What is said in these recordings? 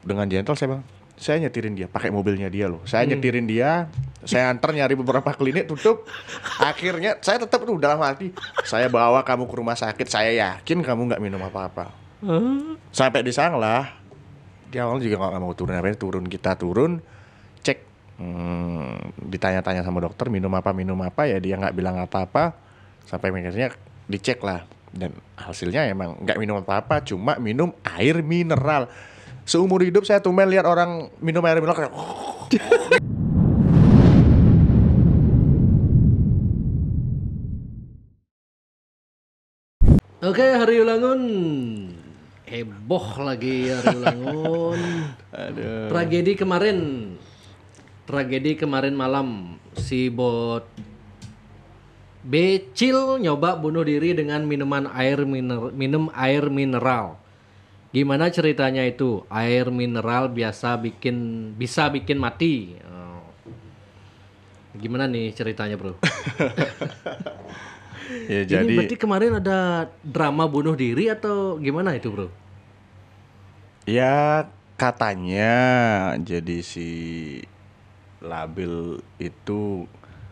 dengan gentle saya nyetirin dia, pakai mobilnya dia loh. Saya nyetirin dia, saya antar nyari beberapa klinik tutup. Akhirnya saya tetap tuh dalam hati, saya bawa kamu ke rumah sakit, saya yakin kamu nggak minum apa-apa. Sampai di sana lah, di awal juga nggak mau turun, kita turun, cek, ditanya-tanya sama dokter minum apa ya dia nggak bilang apa-apa. Sampai akhirnya dicek lah, dan hasilnya emang nggak minum apa-apa, cuma minum air mineral. Seumur hidup saya tumben lihat orang minum air mineral kayak Oke, Hari Ulangun. Heboh lagi Hari Ulangun. aduh. Tragedi kemarin malam si bot Becil nyoba bunuh diri dengan minum air mineral. Gimana ceritanya itu? Air mineral bisa bikin mati. Oh. Gimana nih ceritanya, Bro? Ya, Ini jadi berarti kemarin ada drama bunuh diri atau gimana itu, Bro? ya katanya jadi si Labil itu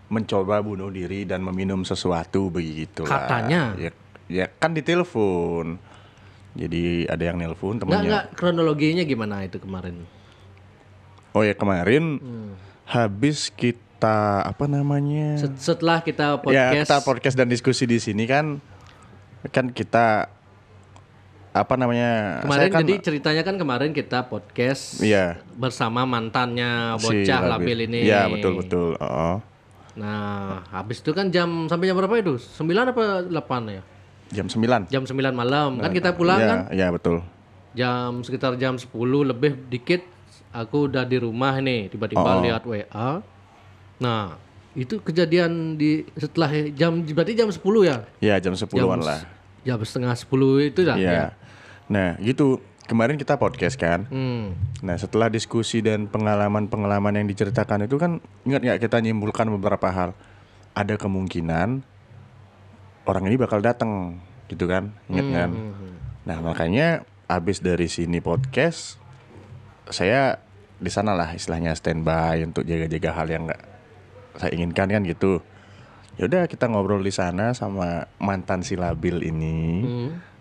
mencoba bunuh diri dan meminum sesuatu begitulah. Katanya. Ya kan ditelepon. Jadi ada yang nelpon temannya. Enggak, kronologinya gimana itu kemarin? Oh ya kemarin habis kita apa namanya? Setelah kita Ya podcast. kita podcast dan diskusi di sini kan kita apa namanya? Kemarin saya kan, jadi ceritanya kan kemarin kita podcast iya, bersama mantannya si bocah Labil ini. Iya betul. Oh. Nah, habis itu kan sampai jam berapa itu? 9 apa 8 ya? Jam 9. Jam 9 malam. Kan kita pulang kan? Iya betul. Sekitar jam 10 lebih dikit aku udah di rumah nih, tiba-tiba lihat WA. Nah, itu kejadian setelah berarti jam 10 ya? Iya jam 10-an lah. Jam setengah 10 itu lah ya. Iya. Nah gitu, kemarin kita podcast kan. Nah setelah diskusi dan pengalaman yang diceritakan itu kan, ingat nggak kita nyimpulkan beberapa hal. Ada kemungkinan orang ini bakal datang gitu kan, ingat kan. Nah makanya abis dari sini podcast, saya di sana lah istilahnya standby untuk jaga-jaga hal yang nggak saya inginkan kan gitu. Yaudah kita ngobrol di sana sama mantan si Labil ini,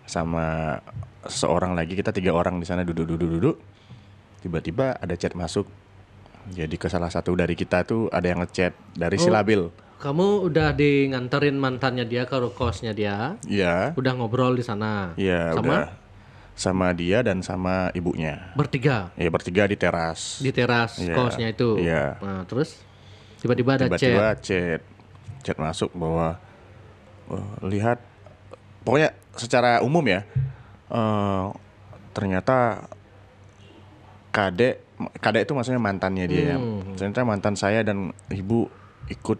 sama seorang lagi, kita 3 orang di sana duduk. Tiba-tiba ada chat masuk. Jadi ke salah satu dari kita tuh ada yang ngechat dari si Labil. Kamu udah nganterin mantannya dia ke kosnya dia? Iya. Udah ngobrol di sana? Iya Sama? udah. Sama dia dan sama ibunya. Bertiga? Ya bertiga di teras. Di teras Iya. kosnya itu? Iya. Nah terus? Tiba-tiba ada chat masuk bahwa lihat, pokoknya secara umum ya, ternyata kadek itu maksudnya mantannya dia ya. Ternyata mantan saya dan ibu ikut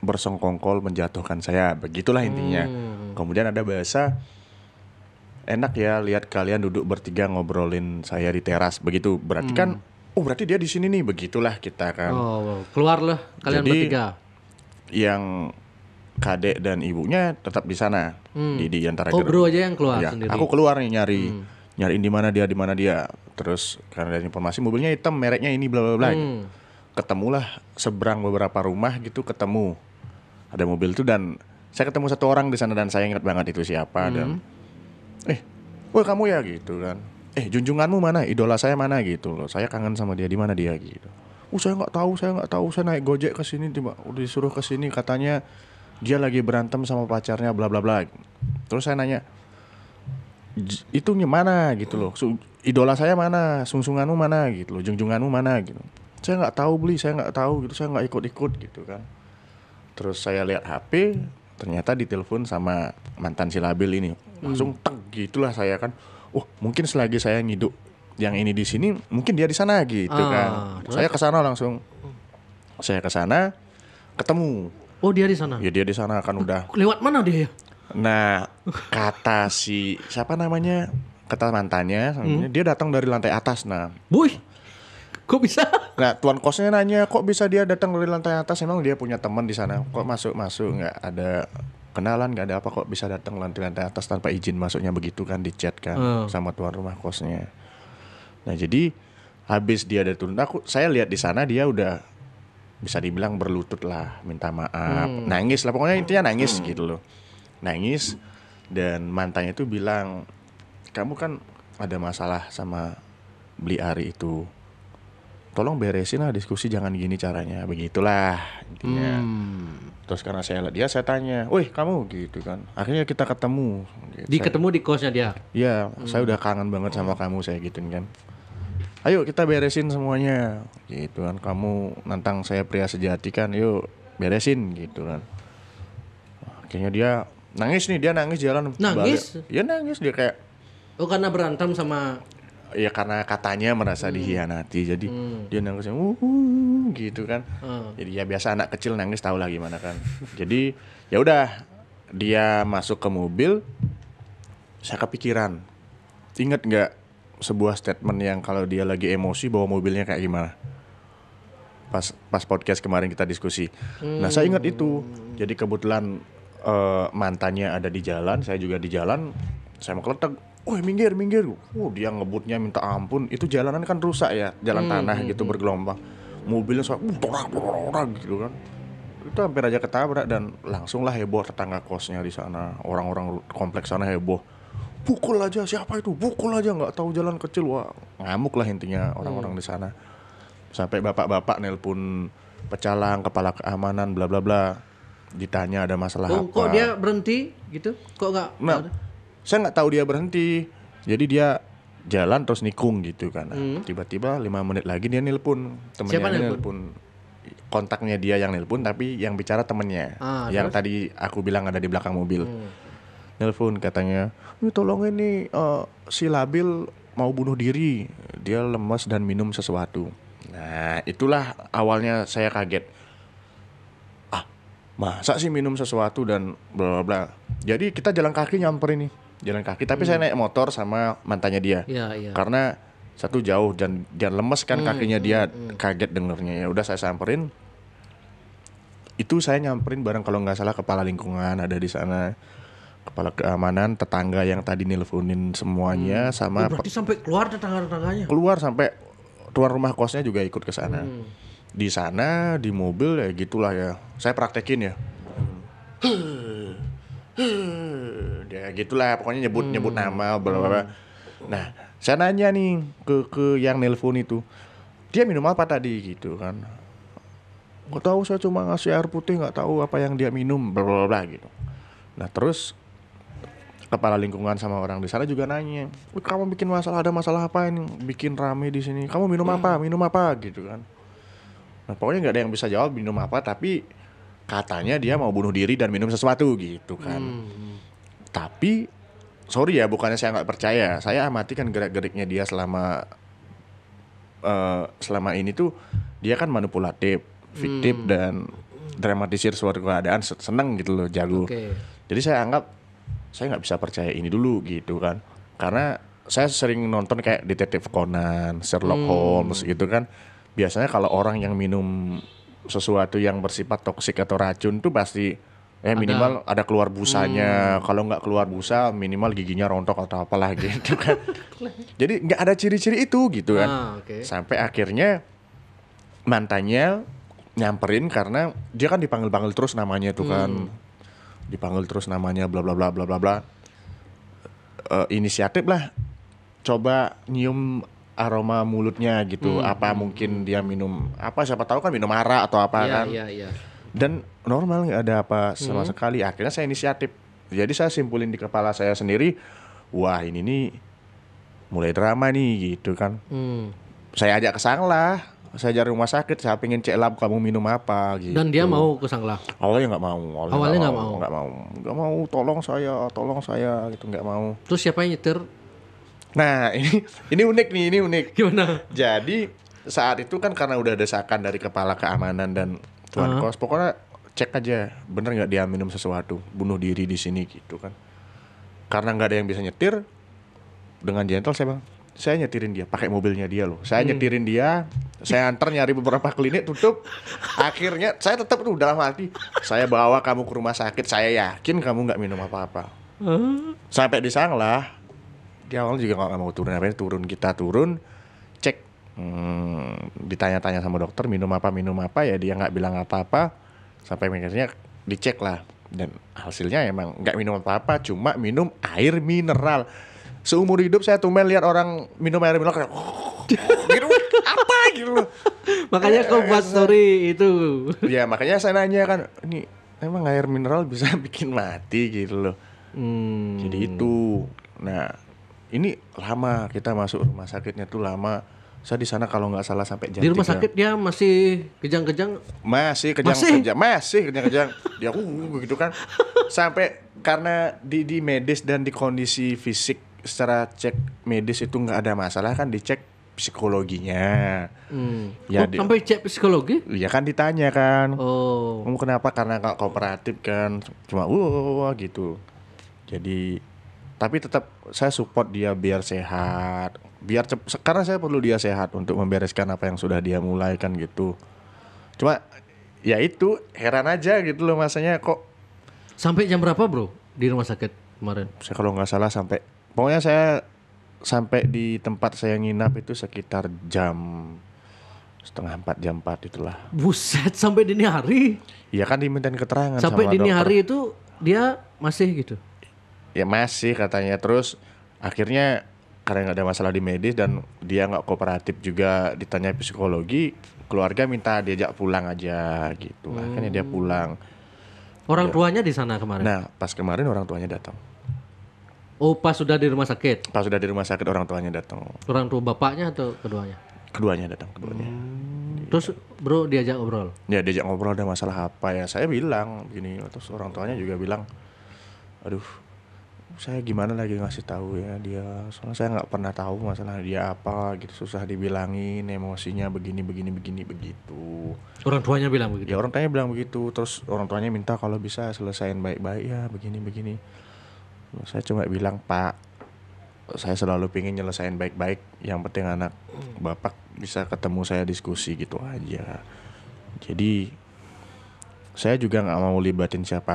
bersengkongkol menjatuhkan saya, begitulah intinya. Kemudian ada bahasa, enak ya lihat kalian duduk bertiga ngobrolin saya di teras, begitu. Berarti kan, berarti dia di sini nih, begitulah kita kan. Oh, keluarlah kalian Jadi, bertiga. Yang kadek dan ibunya tetap di sana, di antara. Oh, bro aja yang keluar ya, sendiri. aku keluar nih nyariin di mana dia. Terus karena ada informasi mobilnya hitam, mereknya ini bla bla bla. Ketemulah seberang beberapa rumah gitu, ketemu ada mobil itu, dan saya ketemu satu orang di sana dan saya ingat banget itu siapa. Dan wah kamu ya gitu kan, junjunganmu mana, idola saya mana gitu loh, saya kangen sama dia, di mana dia gitu. Saya nggak tahu, saya naik Gojek ke sini, udah disuruh ke sini, katanya dia lagi berantem sama pacarnya bla bla bla. Terus saya nanya, itunya mana gitu loh, idola saya mana, sungsunganmu mana gitu loh, junjunganmu mana gitu. Saya nggak tahu saya nggak tahu gitu, saya nggak ikut gitu kan. Terus saya lihat HP, ternyata ditelepon sama mantan si Labil ini. Langsung gitulah saya kan. Mungkin selagi saya ngiduk yang ini di sini, mungkin dia di sana gitu kan. Terus? Saya ke sana langsung. Saya ke sana, ketemu. Oh, dia di sana. Ya dia di sana kan udah. Lewat mana dia? Nah, kata siapa namanya? Kata mantannya, dia datang dari lantai atas. Nah, Boy, kok bisa? Nah, tuan kosnya nanya, kok bisa dia datang dari lantai atas? Emang dia punya teman di sana? Kok masuk nggak ada kenalan, nggak ada apa, kok bisa datang lantai atas tanpa izin masuknya, begitu kan di chat kan sama tuan rumah kosnya. Nah jadi Habis dia dari turun, saya lihat di sana dia udah bisa dibilang berlutut lah, minta maaf, nangis lah, pokoknya intinya nangis gitu loh, nangis. Dan mantannya itu bilang, kamu kan ada masalah sama Beli Ari itu, tolong beresin lah diskusi, jangan gini caranya, begitulah intinya. Terus karena saya lihat dia, saya tanya, wih kamu gitu kan, akhirnya kita ketemu gitu. Ketemu di kosnya dia. Ya, saya udah kangen banget sama kamu, saya gituin kan. Ayo kita beresin semuanya gitu kan. Kamu nantang saya pria sejati kan, yuk beresin gitu kan. Akhirnya dia nangis nih, dia nangis jalan Nangis? Ya nangis dia kayak, Oh karena berantem sama. ya karena katanya merasa dikhianati. Jadi dia nangis gitu kan. Jadi ya biasa anak kecil nangis, tahu lah gimana kan. Jadi ya udah, dia masuk ke mobil, saya kepikiran, ingat nggak sebuah statement yang kalau dia lagi emosi bawa mobilnya kayak gimana? Pas podcast kemarin kita diskusi. Nah saya ingat itu. Jadi kebetulan mantannya ada di jalan, saya juga di jalan. Saya mau keletek, minggir. Dia ngebutnya minta ampun. Itu jalanan kan rusak ya, jalan tanah gitu bergelombang. Mobilnya torak gitu kan. Itu hampir aja ketabrak dan langsung lah heboh tetangga kosnya di sana. Orang-orang kompleks sana heboh. Pukul aja, siapa itu? Pukul aja, nggak tahu jalan kecil. Wah, ngamuk lah intinya orang-orang di sana. Sampai bapak-bapak nelpon pecalang, kepala keamanan, bla bla bla. Ditanya ada masalah apa. Kok dia berhenti gitu? Kok nggak? Nah, saya nggak tahu dia berhenti. Jadi dia jalan terus nikung gitu kan. Tiba-tiba 5 menit lagi dia nelpon. Temennya nelpon. Kontaknya dia yang nelpon, tapi yang bicara temennya. Yang terus? Tadi aku bilang ada di belakang mobil. Nelpon katanya, tolong ini si Labil mau bunuh diri, dia lemas dan minum sesuatu. Nah itulah awalnya saya kaget. Masa sih minum sesuatu dan bla bla bla. Jadi kita jalan kaki nyamperin nih, jalan kaki. Tapi saya naik motor sama mantannya dia. Iya. Karena satu jauh dan dia lemes kan kakinya dia, kaget dengernya. Ya udah saya samperin. Itu saya nyamperin bareng kalau nggak salah kepala lingkungan ada di sana. Kepala keamanan, tetangga yang tadi nelponin semuanya sama. Berarti sampai keluar tetangganya. Keluar sampai tuan rumah kosnya juga ikut ke sana. Di sana di mobil ya gitulah ya. Saya praktekin ya. Ya gitulah pokoknya nyebut nama bla bla. Nah, saya nanya nih ke yang nelpon itu. Dia minum apa tadi gitu kan. Nggak tahu, saya cuma ngasih air putih, nggak tahu apa yang dia minum bla bla bla gitu. Nah, terus kepala lingkungan sama orang di sana juga nanya, kamu bikin masalah, ada masalah apa ini, bikin rame di sini, kamu minum apa gitu kan. Nah pokoknya nggak ada yang bisa jawab minum apa, tapi katanya dia mau bunuh diri dan minum sesuatu gitu kan. Tapi sorry ya, bukannya saya nggak percaya, saya amati kan gerak-geriknya dia selama ini tuh dia kan manipulatif, fiktif dan dramatisir suatu keadaan, seneng gitu loh, jago. Jadi saya anggap saya nggak bisa percaya ini dulu gitu kan, karena saya sering nonton kayak Detektif Conan, Sherlock Holmes gitu kan. Biasanya kalau orang yang minum sesuatu yang bersifat toksik atau racun tuh pasti minimal ada keluar busanya. Kalau nggak keluar busa minimal giginya rontok atau apalah gitu kan. Jadi nggak ada ciri-ciri itu gitu kan. Sampai akhirnya mantannya nyamperin karena dia kan dipanggil-panggil terus namanya itu kan. Dipanggil terus namanya bla bla bla bla bla bla. Inisiatif lah, coba nyium aroma mulutnya gitu. Apa mungkin dia minum apa, siapa tahu kan minum arak atau apa kan. Iya. Dan normal, nggak ada apa sama sekali. Akhirnya saya inisiatif. Jadi saya simpulin di kepala saya sendiri, wah ini nih mulai drama nih gitu kan. Saya ajak ke Sanglah. Saya cari rumah sakit, saya pengen cek lab kamu minum apa gitu. Dan dia mau ke Sanglah? Awalnya nggak mau. Nggak mau, tolong saya gitu, nggak mau. Terus siapa yang nyetir? Nah ini unik nih, ini unik. Gimana? Jadi saat itu kan karena udah desakan dari kepala keamanan dan tuan kos, pokoknya cek aja bener nggak dia minum sesuatu, bunuh diri di sini gitu kan. Karena nggak ada yang bisa nyetir, dengan gentle saya nyetirin dia, pakai mobilnya dia loh. Saya nyetirin dia, saya antar nyari beberapa klinik tutup. Akhirnya saya tetap tuh dalam hati, saya bawa kamu ke rumah sakit, saya yakin kamu nggak minum apa-apa. Sampai di Sanglah, di awal juga nggak mau turun, kita turun, cek ditanya-tanya sama dokter minum apa ya dia nggak bilang apa-apa sampai akhirnya dicek lah dan hasilnya emang nggak minum apa-apa cuma minum air mineral. Seumur hidup saya tumben lihat orang minum air mineral kayak gitu apa gitu loh. Makanya kau buat story itu. Ya makanya saya nanya kan ini emang air mineral bisa bikin mati gitu loh. Jadi itu. Nah ini lama kita masuk rumah sakitnya tuh lama. Saya di sana kalau nggak salah sampai jam 3. Di rumah sakit dia masih kejang-kejang. Masih kejang-kejang. Dia gitu kan. Sampai karena di medis dan di kondisi fisik secara cek medis itu nggak ada masalah kan dicek psikologinya. Ya, sampai cek psikologi? Ya kan ditanya kan. Oh. Kamu kenapa? Karena nggak kooperatif kan. Cuma gitu. Jadi tapi tetap saya support dia biar sehat. Karena saya perlu dia sehat untuk membereskan apa yang sudah dia mulai kan gitu. Cuma ya itu heran aja gitu loh masanya kok. Sampai jam berapa bro di rumah sakit kemarin? Saya kalau nggak salah pokoknya saya sampai di tempat saya nginap itu sekitar jam 3:30 jam 4 itulah. Buset, sampai dini hari? Iya kan dimintain keterangan sampai sama dini dokter. hari itu dia masih gitu? Ya masih katanya. Terus akhirnya karena nggak ada masalah di medis dan dia nggak kooperatif juga ditanya psikologi, keluarga minta diajak pulang aja gitu. Akhirnya dia pulang. Orang tuanya di sana kemarin? Nah pas kemarin orang tuanya datang. Oh pas sudah di rumah sakit? Pas sudah di rumah sakit orang tuanya datang. Orang tua bapaknya atau keduanya? Keduanya datang. Terus bro diajak ngobrol? Ya diajak ngobrol ada masalah apa ya. Saya bilang gini. Terus orang tuanya juga bilang, aduh saya gimana lagi ngasih tahu ya dia, soalnya saya nggak pernah tahu masalah dia apa gitu, susah dibilangin emosinya begini begitu. Orang tuanya bilang begitu? Ya orang tuanya bilang begitu. Terus orang tuanya minta kalau bisa selesain baik-baik ya begini. Saya cuma bilang Pak, saya selalu pengen nyelesain baik-baik, yang penting anak bapak bisa ketemu saya diskusi gitu aja. Jadi saya juga nggak mau libatin siapa,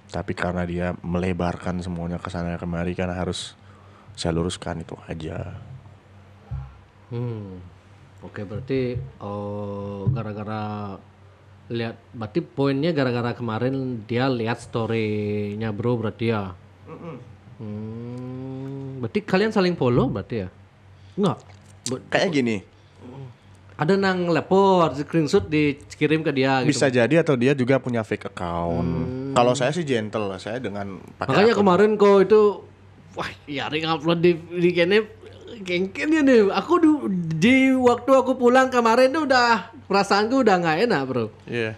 tapi karena dia melebarkan semuanya ke sana kemari kan harus saya luruskan itu aja. Oke, berarti gara-gara lihat, berarti poinnya gara-gara kemarin dia lihat story-nya bro berarti ya. Berarti kalian saling follow berarti ya? Enggak. Kayak gini. Ada nang lapor, screenshot dikirim ke dia gitu. Bisa jadi atau dia juga punya fake account. Kalau saya sih gentle, saya dengan pakai makanya akun. kemarin kok itu wah, Yaring upload di kene kengkennya nih. Aku di waktu aku pulang kemarin tuh udah perasaanku udah nggak enak, bro. Iya.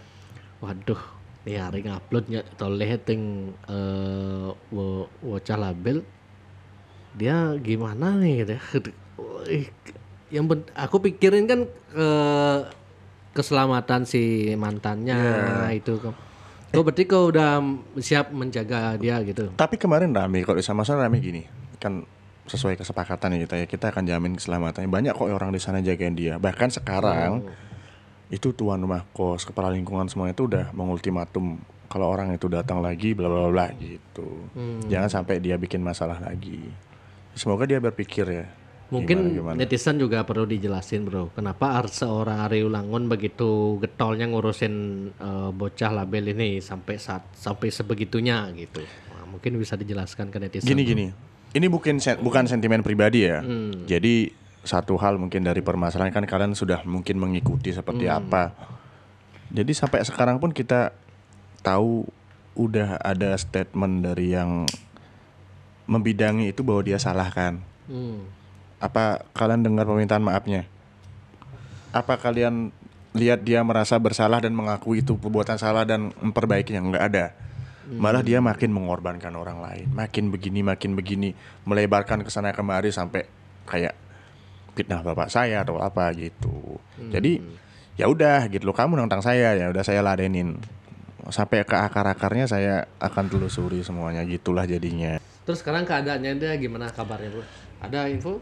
Waduh, Yaring uploadnya toleh ting wocah label. Dia gimana nih gitu. Aku pikirin kan keselamatan si mantannya itu kan. Kok berarti kau udah siap menjaga dia gitu. Tapi kemarin rame kok di sama-sama rame gini. Kan sesuai kesepakatan ya kita akan jamin keselamatannya. Banyak kok orang di sana jagain dia. Bahkan sekarang itu tuan rumah kos, kepala lingkungan semuanya itu udah mengultimatum kalau orang itu datang lagi bla bla bla gitu. Jangan sampai dia bikin masalah lagi. Semoga dia berpikir ya. Mungkin gimana. netizen juga perlu dijelasin bro, kenapa seorang Ari Ulangun begitu getolnya ngurusin bocah label ini sampai sebegitunya gitu. Nah, mungkin bisa dijelaskan ke netizen. Gini, ini bukan sentimen pribadi ya. Jadi satu hal mungkin dari permasalahan kan kalian sudah mungkin mengikuti seperti apa. Jadi sampai sekarang pun kita tahu udah ada statement dari yang membidangi itu bahwa dia salah kan. Apa kalian dengar permintaan maafnya? Apa kalian lihat dia merasa bersalah dan mengakui itu perbuatan salah dan memperbaikinya? Enggak ada. Malah dia makin mengorbankan orang lain, makin begini, melebarkan ke sana kemari sampai kayak fitnah bapak saya atau apa gitu. Jadi ya udah gitu loh, kamu nantang saya, ya udah saya ladenin. Sampai ke akar-akarnya saya akan telusuri semuanya, gitulah jadinya. Terus sekarang keadaannya dia gimana kabarnya bro? Ada info?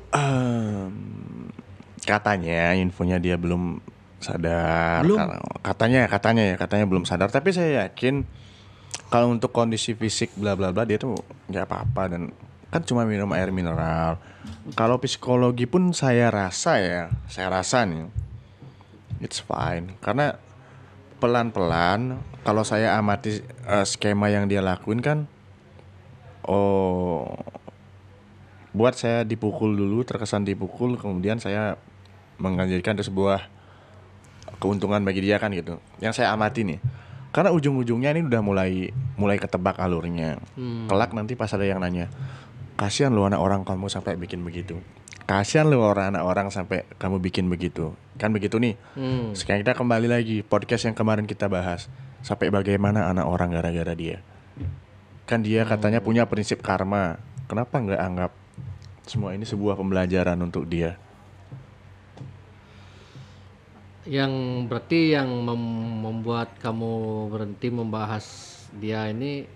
Katanya infonya dia belum sadar. Belum? Katanya belum sadar. Tapi saya yakin kalau untuk kondisi fisik bla bla bla dia tuh nggak apa-apa dan kan cuma minum air mineral. Kalau psikologi pun saya rasa nih it's fine. Karena pelan-pelan kalau saya amati skema yang dia lakuin kan, buat saya dipukul dulu, terkesan dipukul, kemudian saya menjadikan itu sebuah keuntungan bagi dia kan gitu. Yang saya amati nih, karena ujung-ujungnya ini udah mulai ketebak alurnya. Kelak nanti pas ada yang nanya, kasihan lu anak orang kamu sampai bikin begitu, kasihan lu anak orang sampai kamu bikin begitu, kan begitu nih. Sekarang kita kembali lagi podcast yang kemarin kita bahas, sampai bagaimana anak orang gara-gara dia. Kan dia katanya punya prinsip karma, kenapa nggak anggap semua ini sebuah pembelajaran untuk dia? Yang berarti yang membuat kamu berhenti membahas dia ini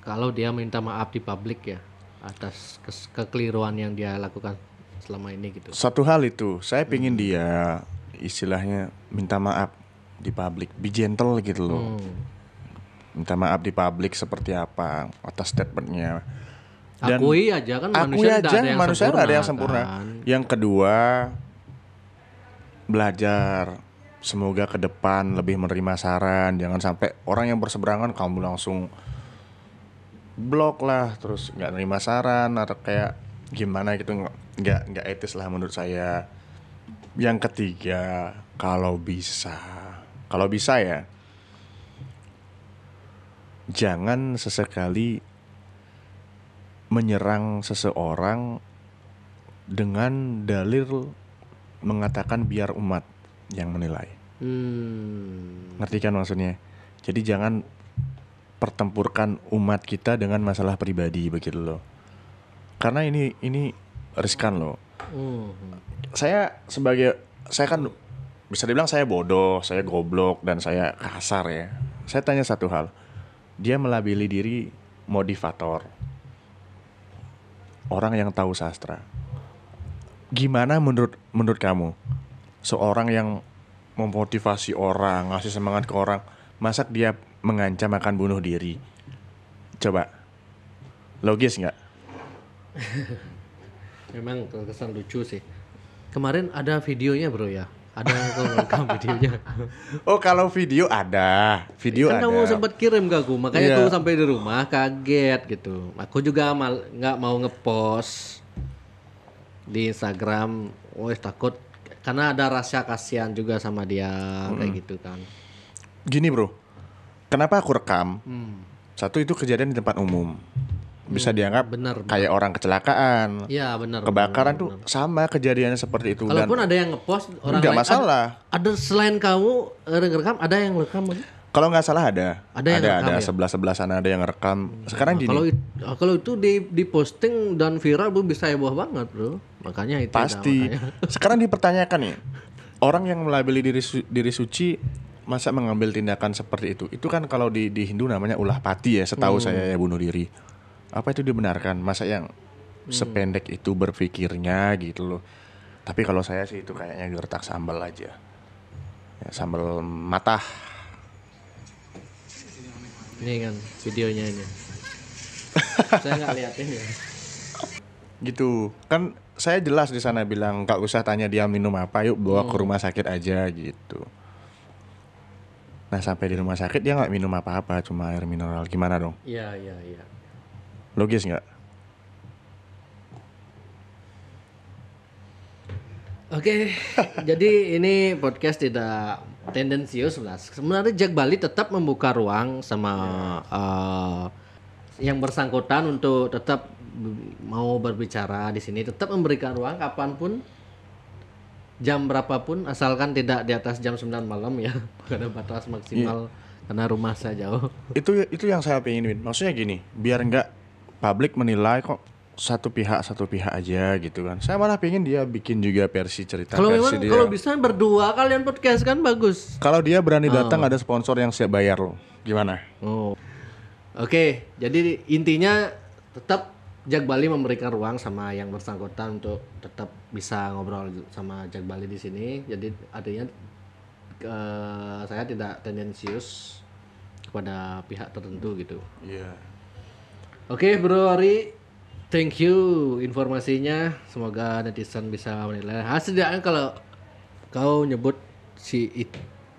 kalau dia minta maaf di publik ya atas kekeliruan yang dia lakukan selama ini gitu. Satu hal itu, saya pingin dia istilahnya minta maaf di publik, be gentle gitu loh. Minta maaf di publik seperti apa atas statementnya. Dan akui aja kan, manusia manusia nggak ada yang sempurna. kan? Yang kedua, belajar. Semoga ke depan lebih menerima saran. Jangan sampai orang yang berseberangan kamu langsung blok lah, terus nggak nerima saran atau kayak gimana gitu, nggak etis lah menurut saya. Yang ketiga, kalau bisa ya, jangan sesekali menyerang seseorang dengan dalil mengatakan biar umat yang menilai. Ngerti kan maksudnya? Jadi jangan pertempurkan umat kita dengan masalah pribadi begitu loh. Karena ini riskan loh. Saya kan bisa dibilang saya bodoh, saya goblok dan saya kasar ya. Saya tanya satu hal. Dia melabeli diri motivator, orang yang tahu sastra. Gimana menurut kamu seorang yang memotivasi orang, ngasih semangat ke orang, masa dia mengancam akan bunuh diri? Coba, logis nggak? Memang terkesan lucu sih. Kemarin ada videonya bro ya, ada rekam videonya. Oh kalau video ada, Kan kamu sempat kirim ke aku, makanya aku sampai di rumah kaget gitu. Aku juga nggak mau ngepost di Instagram, takut karena ada rasa kasihan juga sama dia kayak gitu kan. Gini bro, kenapa aku rekam? Satu, itu kejadian di tempat umum, bisa dianggap bener. Kayak orang kecelakaan. Iya benar. Kebakaran tuh sama kejadiannya seperti itu. Kalaupun ada yang ngepost orang nggak lain, masalah. Ada selain kamu rekam, ada yang rekam aja. Kalau nggak salah ada yang rekam, ya? sebelah sana ada yang rekam. Sekarang gini. Kalau itu di posting dan viral bu bisa heboh banget bro. Makanya itu. Pasti. Sekarang dipertanyakan nih, orang yang melabeli diri suci masa mengambil tindakan seperti itu? Itu kan kalau di Hindu namanya ulah pati ya, setahu saya ya, bunuh diri. Apa itu dibenarkan? Masa yang sependek itu berpikirnya gitu loh. Tapi kalau saya sih itu kayaknya gertak sambal aja. Ya, sambal matah. Ini kan videonya ini. Saya nggak liatin ya. Gitu kan, saya jelas di sana bilang nggak usah tanya dia minum apa, yuk bawa ke rumah sakit aja gitu. Nah sampai di rumah sakit dia nggak minum apa-apa, cuma air mineral. Gimana dong? Iya. Logis nggak? Oke, jadi ini podcast tidak tendensius lah. Sebenarnya Jack Bali tetap membuka ruang sama yang bersangkutan untuk tetap mau berbicara di sini, tetap memberikan ruang kapanpun, jam berapapun, asalkan tidak di atas jam 9 malam ya. Karena batas maksimal karena rumah saya jauh. Itu yang saya pengen, maksudnya gini, biar nggak publik menilai kok satu pihak aja gitu kan. Saya malah pengen dia bikin juga versi cerita. Kalau memang kalau bisa berdua kalian podcast kan bagus. Kalau dia berani datang ada sponsor yang siap bayar loh. Gimana? Oke, jadi intinya tetap Jack Bali memberikan ruang sama yang bersangkutan untuk tetap bisa ngobrol sama Jack Bali di sini. Jadi artinya saya tidak tendensius kepada pihak tertentu gitu. Iya. Oke, Bro Ari. Thank you informasinya. Semoga netizen bisa menilai. Setidaknya kalau kau nyebut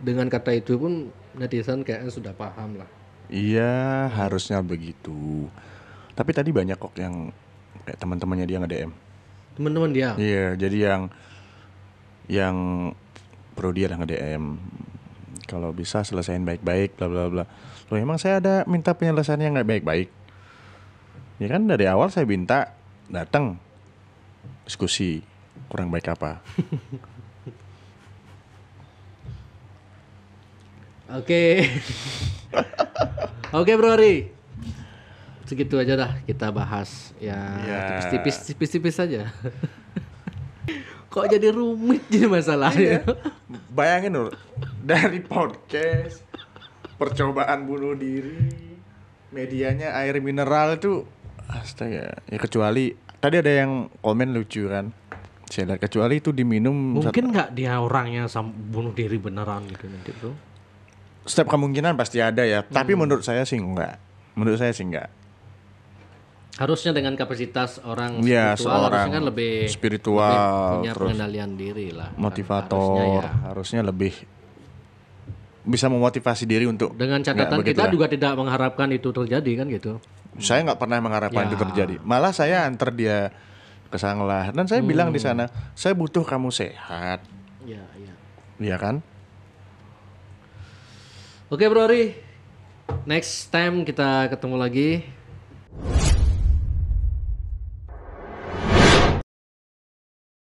dengan kata itu pun netizen kayaknya sudah paham lah. Iya, harusnya begitu. Tapi tadi banyak kok yang kayak teman-temannya dia nge-DM. Teman-teman dia. Iya, jadi yang pro dia lah nge-DM. Kalau bisa selesain baik-baik, bla bla bla. Loh, emang saya ada minta penyelesaian yang nggak baik-baik? Ya kan dari awal saya minta datang diskusi kurang baik apa. Oke. Oke Bro Ari. Segitu aja dah kita bahas ya, tipis-tipis aja. Kok jadi rumit jadi masalahnya? Bayangin loh, dari podcast percobaan bunuh diri, medianya air mineral itu astaga. Ya kecuali tadi ada yang komen lucu kan. Saya lihat kecuali itu diminum. Mungkin nggak dia orangnya bunuh diri beneran gitu nanti Bro. Setiap kemungkinan pasti ada ya. Tapi menurut saya sih enggak. Menurut saya sih enggak. Harusnya dengan kapasitas orang Ya, spiritual seorang harusnya kan lebih punya terus pengendalian diri lah. motivator harusnya lebih bisa memotivasi diri untuk dengan catatan kita juga tidak mengharapkan itu terjadi kan gitu. Saya nggak pernah mengharapkan itu terjadi. Malah saya antar dia ke Sanglah dan saya bilang di sana, saya butuh kamu sehat. Iya, iya. Iya kan? Oke Bro Ari, next time kita ketemu lagi.